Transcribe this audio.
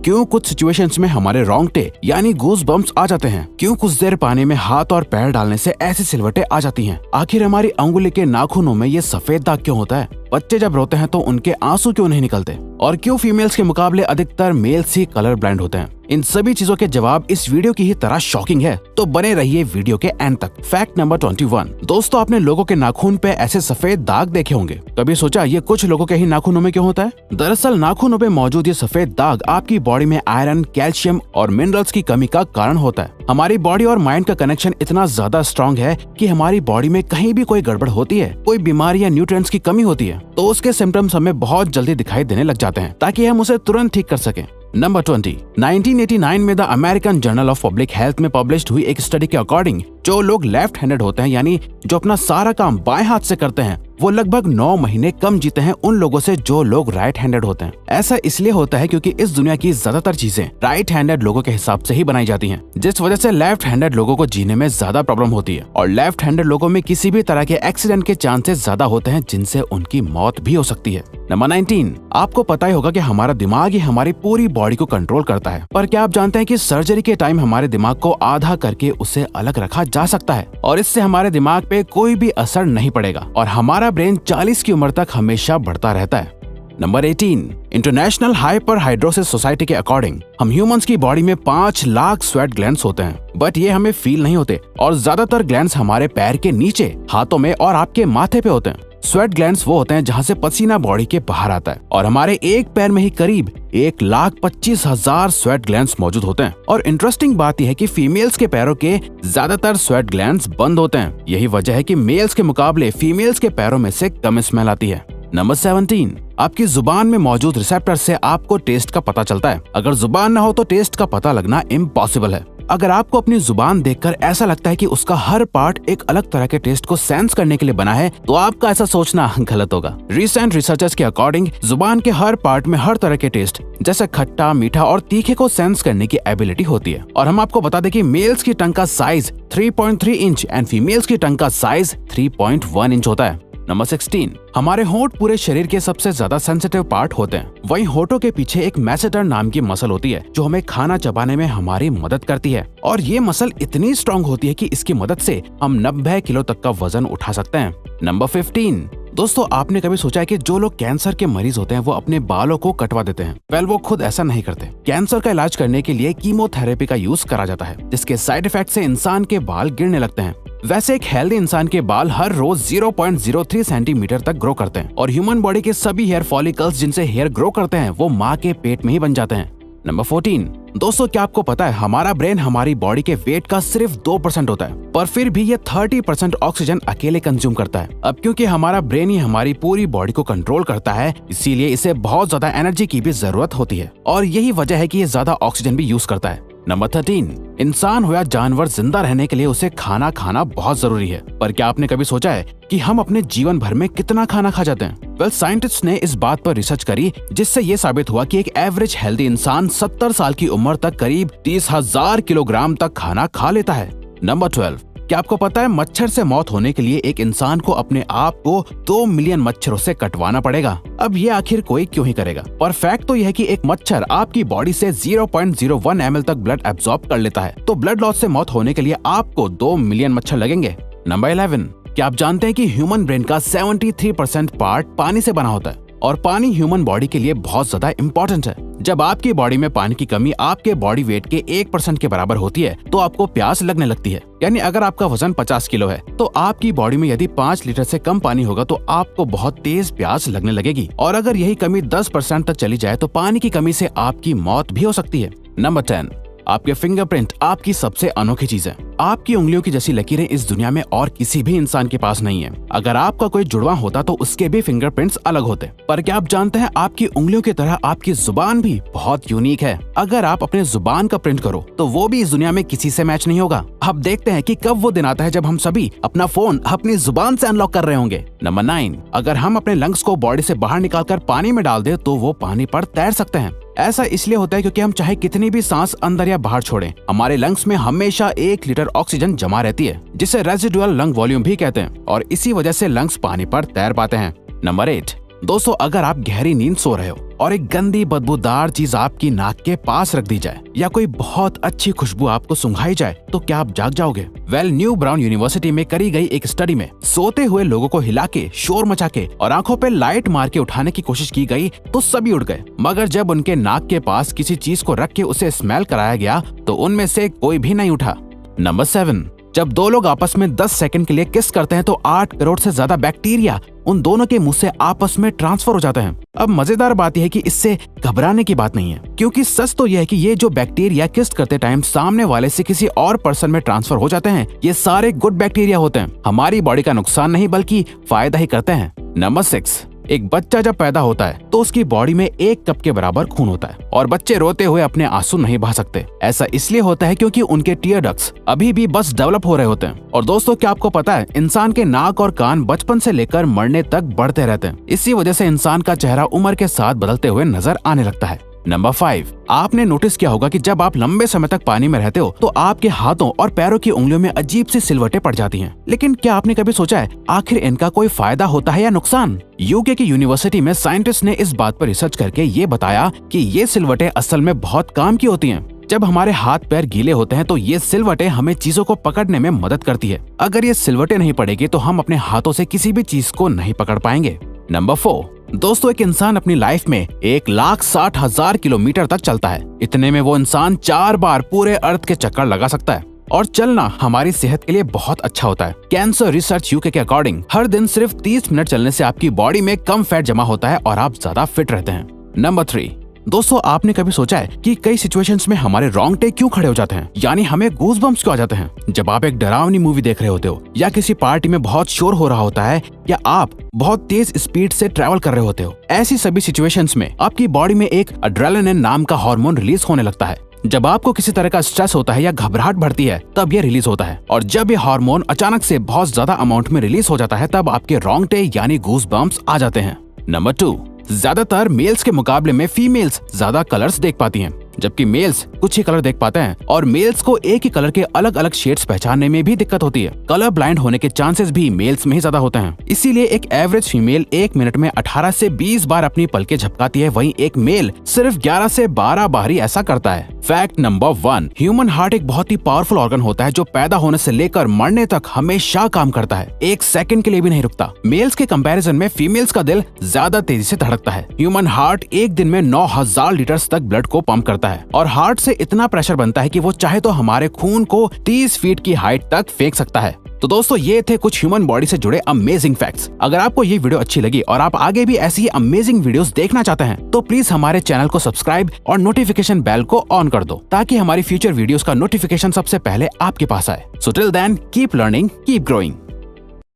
क्यों कुछ सिचुएशंस में हमारे रोंगटे यानी गूज बम्प्स आ जाते हैं, क्यों कुछ देर पानी में हाथ और पैर डालने से ऐसी सिलवटें आ जाती हैं, आखिर हमारी अंगुली के नाखूनों में ये सफेद दाग क्यों होता है, बच्चे जब रोते हैं तो उनके आंसू क्यों नहीं निकलते, और क्यों फीमेल्स के मुकाबले अधिकतर मेल्स ही कलर ब्लाइंड होते हैं। इन सभी चीजों के जवाब इस वीडियो की ही तरह शॉकिंग है, तो बने रहिए वीडियो के एंड तक। Fact number 21। दोस्तों, आपने लोगों के नाखून पे ऐसे सफेद दाग देखे होंगे। कभी सोचा ये कुछ लोगों के ही नाखूनों में क्यों होता है? दरअसल नाखूनों पे मौजूद ये सफेद दाग आपकी बॉडी में आयरन, कैल्शियम और मिनरल्स की कमी का कारण होता है। हमारी बॉडी और माइंड का कनेक्शन इतना ज्यादा स्ट्रॉन्ग है कि हमारी बॉडी में कहीं भी कोई गड़बड़ होती है, कोई बीमारी या न्यूट्रिएंट्स की कमी होती है, तो उसके सिम्टम्स हमें बहुत जल्दी दिखाई देने लग जाते हैं, ताकि हम उसे तुरंत ठीक कर सकें। नंबर 20। 1989 में the American journal of public health में पब्लिश्ड हुई एक स्टडी के अकॉर्डिंग जो लोग लेफ्ट हैंडेड होते हैं, यानी जो अपना सारा काम बाएं हाथ से करते हैं, वो लगभग 9 महीने कम जीते हैं उन लोगों से जो लोग राइट हैंडेड होते हैं। ऐसा इसलिए होता है क्योंकि इस दुनिया की ज्यादातर चीजें राइट हैंडेड लोगों के हिसाब से ही बनाई जाती हैं, जिस वजह से लेफ्ट हैंडेड लोगों को जीने में ज्यादा प्रॉब्लम होती है, और लेफ्ट हैंडेड लोगों में किसी भी तरह के एक्सीडेंट के चांसेस ज्यादा होते हैं, जिनसे उनकी मौत भी हो सकती है। नंबर 19। आपको पता ही होगा कि हमारा दिमाग ही हमारी पूरी बॉडी को कंट्रोल करता है, पर क्या आप जानते हैं कि सर्जरी के टाइम हमारे दिमाग को आधा करके उसे अलग रखा जा सकता है, और इससे हमारे दिमाग पे कोई भी असर नहीं पड़ेगा, और हमारा ब्रेन 40 की उम्र तक हमेशा बढ़ता रहता है। नंबर 18। इंटरनेशनल हाइपरहाइड्रोसिस सोसाइटी के अकॉर्डिंग हम ह्यूमंस की बॉडी में 5 लाख स्वेट ग्लैंड्स होते हैं, बट ये हमें फील नहीं होते, और ज्यादातर ग्लैंड्स हमारे पैर के नीचे, हाथों में और आपके माथे पे होते हैं। स्वेट ग्लैंड्स वो होते हैं जहाँ से पसीना बॉडी के बाहर आता है, और हमारे एक पैर में ही करीब 1,25,000 स्वेट ग्लैंड्स मौजूद होते हैं। और इंटरेस्टिंग बात यह है कि फीमेल्स के पैरों के ज्यादातर स्वेट ग्लैंड्स बंद होते हैं। यही वजह है कि मेल्स के मुकाबले फीमेल्स के पैरों में से कम स्मेल आती है। नंबर 17। आपकी जुबान में मौजूद रिसेप्टर से आपको टेस्ट का पता चलता है। अगर जुबान न हो तो टेस्ट का पता लगना इम्पॉसिबल है। अगर आपको अपनी जुबान देखकर ऐसा लगता है कि उसका हर पार्ट एक अलग तरह के टेस्ट को सेंस करने के लिए बना है, तो आपका ऐसा सोचना गलत होगा। रिसेंट रिसर्चर्स के अकॉर्डिंग जुबान के हर पार्ट में हर तरह के टेस्ट जैसे खट्टा, मीठा और तीखे को सेंस करने की एबिलिटी होती है। और हम आपको बता दें कि मेल्स की टंग का साइज 3.3 इंच एंड फीमेल्स की टंग का साइज 3.1 इंच होता है। नंबर 16। हमारे होंठ पूरे शरीर के सबसे ज्यादा सेंसिटिव पार्ट होते हैं। वहीं होठों के पीछे एक मैसेटर नाम की मसल होती है जो हमें खाना चबाने में हमारी मदद करती है, और ये मसल इतनी स्ट्रॉन्ग होती है कि इसकी मदद से हम 90 किलो तक का वजन उठा सकते हैं। नंबर 15। दोस्तों, आपने कभी सोचा है कि जो लोग कैंसर के मरीज होते हैं वो अपने बालों को कटवा देते हैं? वेल, वो खुद ऐसा नहीं करते। कैंसर का इलाज करने के लिए कीमोथेरेपी का यूज करा जाता है, जिसके साइड इफेक्ट से इंसान के बाल गिरने लगते हैं। वैसे एक हेल्दी इंसान के बाल हर रोज 0.03 सेंटीमीटर तक ग्रो करते हैं, और ह्यूमन बॉडी के सभी हेयर फॉलिकल्स जिनसे हेयर ग्रो करते हैं वो माँ के पेट में ही बन जाते हैं। नंबर 14। दोस्तों, क्या आपको पता है हमारा ब्रेन हमारी बॉडी के वेट का सिर्फ 2% होता है, पर फिर भी ये 30% ऑक्सीजन अकेले कंज्यूम करता है। अब क्योंकि हमारा ब्रेन ही हमारी पूरी बॉडी को कंट्रोल करता है, इसीलिए इसे बहुत ज्यादा एनर्जी की भी जरूरत होती है, और यही वजह है कि ये ज्यादा ऑक्सीजन भी यूज करता है। नंबर 13। इंसान हो या जानवर, जिंदा रहने के लिए उसे खाना खाना बहुत जरूरी है, पर क्या आपने कभी सोचा है कि हम अपने जीवन भर में कितना खाना खा जाते हैं? वेल, साइंटिस्ट ने इस बात पर रिसर्च करी, जिससे ये साबित हुआ कि एक एवरेज हेल्दी इंसान 70 साल की उम्र तक करीब 30,000 किलोग्राम तक खाना खा लेता है। नंबर 12। क्या आपको पता है मच्छर से मौत होने के लिए एक इंसान को अपने आप को 2 मिलियन मच्छरों से कटवाना पड़ेगा? अब ये आखिर कोई क्यों ही करेगा? पर फैक्ट तो यह है कि एक मच्छर आपकी बॉडी से 0.01 ml तक ब्लड एब्जॉर्ब कर लेता है, तो ब्लड लॉस से मौत होने के लिए आपको 2 मिलियन मच्छर लगेंगे। नंबर 11। क्या आप जानते हैं कि ह्यूमन ब्रेन का 73% पार्ट पानी से बना होता है, और पानी ह्यूमन बॉडी के लिए बहुत ज्यादा इम्पोर्टेंट है। जब आपकी बॉडी में पानी की कमी आपके बॉडी वेट के 1% के बराबर होती है, तो आपको प्यास लगने लगती है। यानी अगर आपका वजन 50 किलो है, तो आपकी बॉडी में यदि 5 लीटर से कम पानी होगा तो आपको बहुत तेज प्यास लगने लगेगी, और अगर यही कमी 10% तक चली जाए तो पानी की कमी से आपकी मौत भी हो सकती है। नंबर 10। आपके फिंगरप्रिंट आपकी सबसे अनोखी चीज है। आपकी उंगलियों की जैसी लकीरें इस दुनिया में और किसी भी इंसान के पास नहीं है। अगर आपका कोई जुड़वा होता तो उसके भी फिंगरप्रिंट्स अलग होते। पर क्या आप जानते हैं आपकी उंगलियों की तरह आपकी जुबान भी बहुत यूनिक है। अगर आप अपने जुबान का प्रिंट करो तो वो भी इस दुनिया में किसी से मैच नहीं होगा। अब देखते हैं कि कब वो दिन आता है जब हम सभी अपना फोन अपनी जुबान से अनलॉक कर रहे होंगे। नंबर 9। अगर हम अपने लंग्स को बॉडी से बाहर निकालकर पानी में डाल दे तो वो पानी पर तैर सकते हैं। ऐसा इसलिए होता है क्योंकि हम चाहे कितनी भी सांस अंदर या बाहर छोड़ें, हमारे लंग्स में हमेशा 1 लीटर ऑक्सीजन जमा रहती है, जिसे रेजिडुअल लंग वॉल्यूम भी कहते हैं, और इसी वजह से लंग्स पानी पर तैर पाते हैं। नंबर 8। दोस्तों, अगर आप गहरी नींद सो रहे हो और एक गंदी बदबूदार चीज आपकी नाक के पास रख दी जाए या कोई बहुत अच्छी खुशबू आपको सुंघाई जाए तो क्या आप जाग जाओगे? न्यू ब्राउन यूनिवर्सिटी में करी गई एक स्टडी में सोते हुए लोगों को हिला के, शोर मचा के और आंखों पे लाइट मार के उठाने की कोशिश की गई तो सभी उठ गए, मगर जब उनके नाक के पास किसी चीज को रख के उसे स्मेल कराया गया तो उनमें से कोई भी नहीं उठा। नंबर 7, जब दो लोग आपस में 10 सेकंड के लिए किस करते हैं तो 8 करोड़ से ज्यादा बैक्टीरिया उन दोनों के मुंह से आपस में ट्रांसफर हो जाते हैं। अब मजेदार बात यह है कि इससे घबराने की बात नहीं है, क्योंकि सच तो यह है कि ये जो बैक्टीरिया किस करते टाइम सामने वाले से किसी और पर्सन में ट्रांसफर हो जाते हैं, ये सारे गुड बैक्टीरिया होते हैं, हमारी बॉडी का नुकसान नहीं बल्कि फायदा ही करते हैं। नंबर 6, एक बच्चा जब पैदा होता है तो उसकी बॉडी में 1 कप के बराबर खून होता है और बच्चे रोते हुए अपने आंसू नहीं बहा सकते। ऐसा इसलिए होता है क्योंकि उनके टीयर डक्ट्स अभी भी बस डेवलप हो रहे होते हैं। और दोस्तों, क्या आपको पता है इंसान के नाक और कान बचपन से लेकर मरने तक बढ़ते रहते हैं। इसी वजह से इंसान का चेहरा उम्र के साथ बदलते हुए नजर आने लगता है। नंबर 5, आपने नोटिस किया होगा कि जब आप लंबे समय तक पानी में रहते हो तो आपके हाथों और पैरों की उंगलियों में अजीब सी सिलवटें पड़ जाती हैं। लेकिन क्या आपने कभी सोचा है आखिर इनका कोई फायदा होता है या नुकसान? यूके की यूनिवर्सिटी में साइंटिस्ट ने इस बात पर रिसर्च करके ये बताया कि ये सिलवटें असल में बहुत काम की होती हैं। जब हमारे हाथ पैर गीले होते हैं तो ये सिलवटें हमें चीजों को पकड़ने में मदद करती है। अगर ये सिलवटें नहीं पड़ेगी तो हम अपने हाथों से किसी भी चीज को नहीं पकड़ पाएंगे। नंबर 4, दोस्तों, एक इंसान अपनी लाइफ में 1,60,000 किलोमीटर तक चलता है। इतने में वो इंसान 4 बार पूरे अर्थ के चक्कर लगा सकता है। और चलना हमारी सेहत के लिए बहुत अच्छा होता है। कैंसर रिसर्च यूके के अकॉर्डिंग हर दिन सिर्फ 30 मिनट चलने से आपकी बॉडी में कम फैट जमा होता है और आप ज्यादा फिट रहते हैं। नंबर 3, दोस्तों, आपने कभी सोचा है कि कई सिचुएशंस में हमारे रोंगटे क्यों खड़े हो जाते हैं, यानी हमें गूज़बम्प्स क्यों आ जाते हैं? जब आप एक डरावनी मूवी देख रहे होते हो या किसी पार्टी में बहुत शोर हो रहा होता है या आप बहुत तेज स्पीड से ट्रैवल कर रहे होते हो, ऐसी सभी सिचुएशंस में आपकी बॉडी में एक एड्रेनालिन नाम का हार्मोन रिलीज होने लगता है। जब आपको किसी तरह का स्ट्रेस होता है या घबराहट बढ़ती है तब ये रिलीज होता है, और जब ये हार्मोन अचानक से बहुत ज्यादा अमाउंट में रिलीज हो जाता है तब आपके रोंगटे यानी गूज़बम्प्स आ जाते हैं। नंबर 2, ज्यादातर मेल्स के मुकाबले में फीमेल्स ज्यादा कलर्स देख पाती हैं, जबकि मेल्स कुछ ही कलर देख पाते हैं और मेल्स को एक ही कलर के अलग अलग शेड्स पहचानने में भी दिक्कत होती है। कलर ब्लाइंड होने के चांसेस भी मेल्स में ही ज्यादा होते हैं। इसीलिए एक एवरेज फीमेल 1 मिनट में 18 से 20 बार अपनी पलकें झपकाती है, वहीं एक मेल सिर्फ 11 से 12 बार ही ऐसा करता है। फैक्ट नंबर 1, ह्यूमन हार्ट एक बहुत ही पावरफुल ऑर्गन होता है जो पैदा होने से लेकर मरने तक हमेशा काम करता है, 1 सेकंड के लिए भी नहीं रुकता। मेल्स के कंपैरिजन में फीमेल्स का दिल ज्यादा तेजी से धड़कता है। ह्यूमन हार्ट एक दिन में 9,000 लीटर तक ब्लड को पंप करता है और हार्ट से इतना प्रेशर बनता है कि वो चाहे तो हमारे खून को 30 फीट की हाइट तक फेंक सकता है। तो दोस्तों, ये थे कुछ ह्यूमन बॉडी से जुड़े अमेजिंग फैक्ट्स। अगर आपको ये वीडियो अच्छी लगी और आप आगे भी ऐसी ही अमेजिंग वीडियोस देखना चाहते हैं तो प्लीज हमारे चैनल को सब्सक्राइब और नोटिफिकेशन बेल को ऑन कर दो ताकि हमारी फ्यूचर वीडियोस का नोटिफिकेशन सबसे पहले आपके पास आए। So till then, keep learning, keep growing.